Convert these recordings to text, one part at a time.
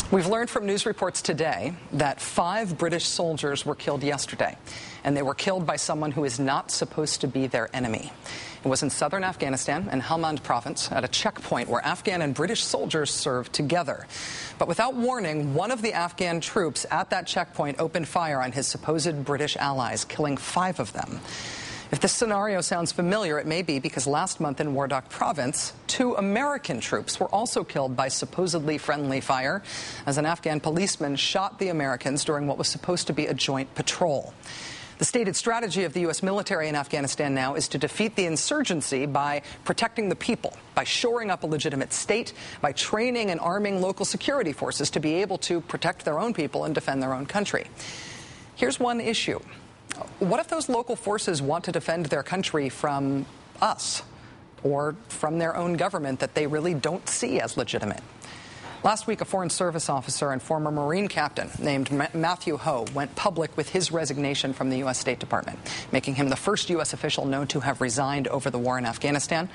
We've learned from news reports today that 5 British soldiers were killed yesterday, and they were killed by someone who is not supposed to be their enemy. It was in southern Afghanistan, in Helmand province, at a checkpoint where Afghan and British soldiers served together. But without warning, one of the Afghan troops at that checkpoint opened fire on his supposed British allies, killing 5 of them. If this scenario sounds familiar, it may be because last month in Wardak province, 2 American troops were also killed by supposedly friendly fire as an Afghan policeman shot the Americans during what was supposed to be a joint patrol. The stated strategy of the U.S. military in Afghanistan now is to defeat the insurgency by protecting the people, by shoring up a legitimate state, by training and arming local security forces to be able to protect their own people and defend their own country. Here's one issue. What if those local forces want to defend their country from us or from their own government that they really don't see as legitimate? Last week, a Foreign Service officer and former Marine captain named Maddow-No went public with his resignation from the U.S. State Department, making him the first U.S. official known to have resigned over the war in Afghanistan.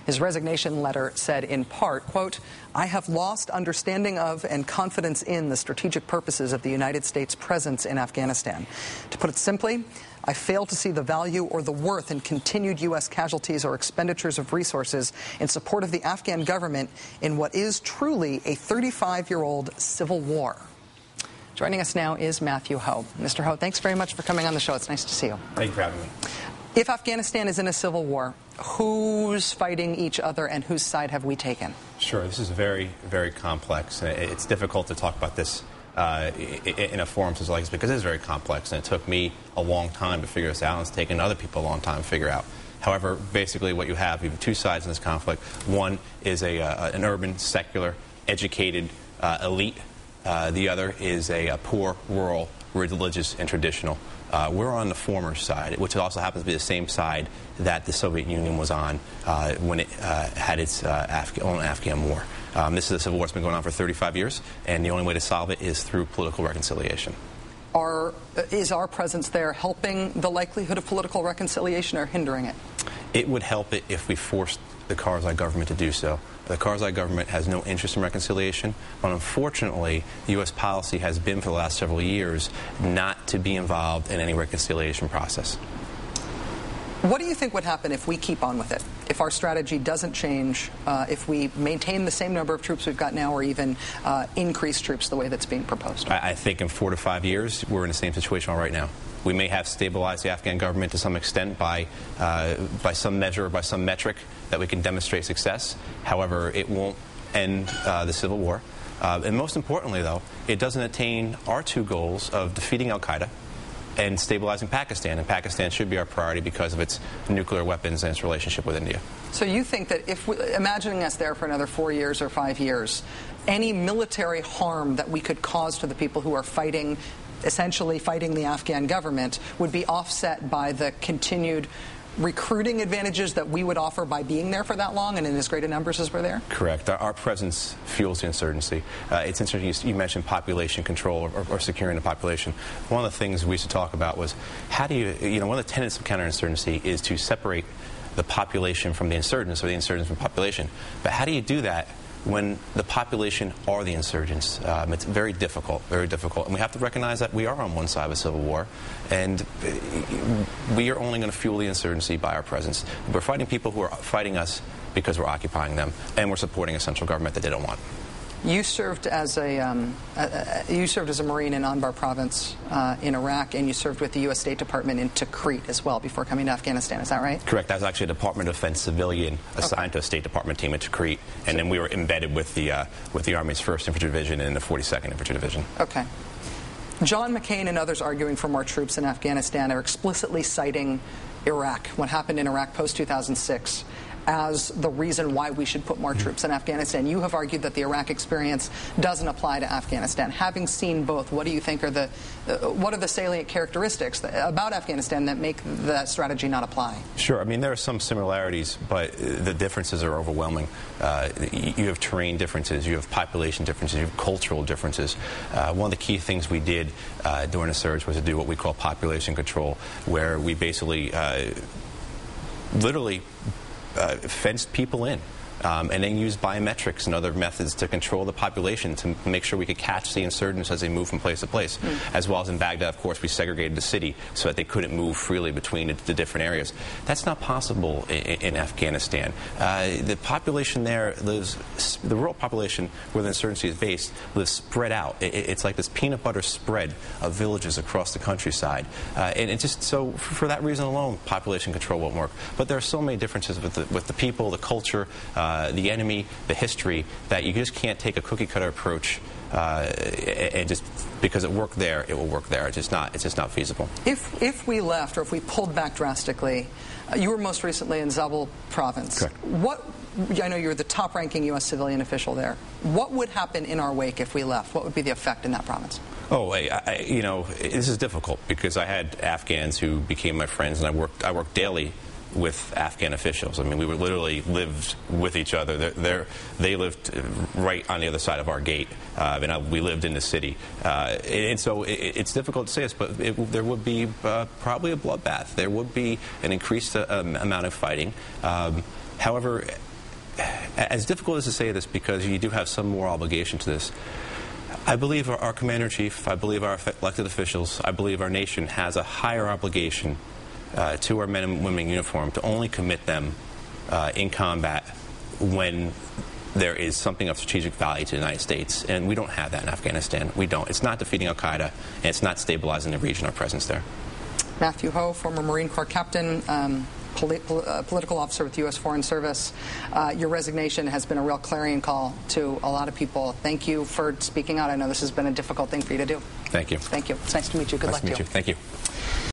His resignation letter said in part, quote, "I have lost understanding of and confidence in the strategic purposes of the United States presence in Afghanistan. To put it simply, I fail to see the value or the worth in continued U.S. casualties or expenditures of resources in support of the Afghan government in what is truly a 35-year-old civil war." Joining us now is Maddow-No. Mr. Ho, thanks very much for coming on the show. It's nice to see you. Thank you for having me. If Afghanistan is in a civil war, who's fighting each other and whose side have we taken? Sure. This is very, very complex. It's difficult to talk about this in a forum such like this because it is very complex, and it took me a long time to figure this out, and it's taken other people a long time to figure out. However, basically what you have 2 sides in this conflict. One is an urban, secular, educated elite. The other is a poor, rural, religious, and traditional. We're on the former side, which also happens to be the same side that the Soviet Union was on when it had its own Afghan war. This is a civil war that's been going on for 35 years, and the only way to solve it is through political reconciliation. Is our presence there helping the likelihood of political reconciliation or hindering it? It would help it if we forced the Karzai government to do so. The Karzai government has no interest in reconciliation, but unfortunately, the U.S. policy has been for the last several years not to be involved in any reconciliation process. What do you think would happen if we keep on with it? If our strategy doesn't change, if we maintain the same number of troops we've got now or even increase troops the way that's being proposed? I think in 4 to 5 years, we're in the same situation right now. We may have stabilized the Afghan government to some extent by some measure or by some metric that we can demonstrate success. However, it won't end the civil war. And most importantly, though, it doesn't attain our 2 goals of defeating al-Qaeda and stabilizing Pakistan. And Pakistan should be our priority because of its nuclear weapons and its relationship with India. So you think that if imagining us there for another 4 years or 5 years, any military harm that we could cause to the people who are essentially fighting the Afghan government would be offset by the continued recruiting advantages that we would offer by being there for that long and in as great a numbers as we're there? Correct. Our presence fuels the insurgency. It's interesting you mentioned population control or securing the population. One of the things we used to talk about was how do one of the tenets of counterinsurgency is to separate the population from the insurgents or the insurgents from population. But how do you do that when the population are the insurgents? It's very difficult, and we have to recognize that we are on one side of a civil war, and we are only going to fuel the insurgency by our presence. We're fighting people who are fighting us because we're occupying them, and we're supporting a central government that they don't want. You served as a Marine in Anbar province in Iraq, and you served with the U.S. State Department in Tikrit as well before coming to Afghanistan. Is that right? Correct. I was actually a Department of Defense civilian assigned to a State Department team at Tikrit, and then we were embedded with the Army's 1st Infantry Division and the 42nd Infantry Division. Okay. John McCain and others arguing for more troops in Afghanistan are explicitly citing Iraq, what happened in Iraq post-2006, as the reason why we should put more troops in Afghanistan. You have argued that the Iraq experience doesn't apply to Afghanistan. Having seen both, what do you think are the salient characteristics about Afghanistan that make the strategy not apply? Sure. I mean, there are some similarities, but the differences are overwhelming. You have terrain differences, you have population differences, you have cultural differences. One of the key things we did during the surge was to do what we call population control, where we basically literally fenced people in. and then use biometrics and other methods to control the population to make sure we could catch the insurgents as they move from place to place. As well as in Baghdad, of course, we segregated the city so that they couldn't move freely between the different areas. That's not possible in Afghanistan. The population there lives, the rural population where the insurgency is based, lives spread out. It's like this peanut butter spread of villages across the countryside. And it just, so for that reason alone, population control won't work. But there are so many differences with the people, the culture, the enemy, the history, that you just can't take a cookie-cutter approach and just because it worked there, it will work there. It's just not feasible. If we left or if we pulled back drastically, you were most recently in Zabul province. Correct. I know you're the top-ranking U.S. civilian official there. What would happen in our wake if we left? What would be the effect in that province? Oh, you know, this is difficult because I had Afghans who became my friends, and I worked daily with Afghan officials. I mean, we literally lived with each other. They lived right on the other side of our gate, and we lived in the city. And so it's difficult to say this, but there would be probably a bloodbath. There would be an increased amount of fighting. However, as difficult as to say this, because you do have some more obligation to this, I believe our Commander-in-Chief, I believe our elected officials, I believe our nation has a higher obligation to our men and women in uniform to only commit them in combat when there is something of strategic value to the United States. And we don't have that in Afghanistan. We don't. It's not defeating al-Qaeda, and it's not stabilizing the region, our presence there. Matthew Ho, former Marine Corps captain, political officer with the U.S. Foreign Service. Your resignation has been a real clarion call to a lot of people. Thank you for speaking out. I know this has been a difficult thing for you to do. Thank you. Thank you. It's nice to meet you. Good luck to you. Thank you.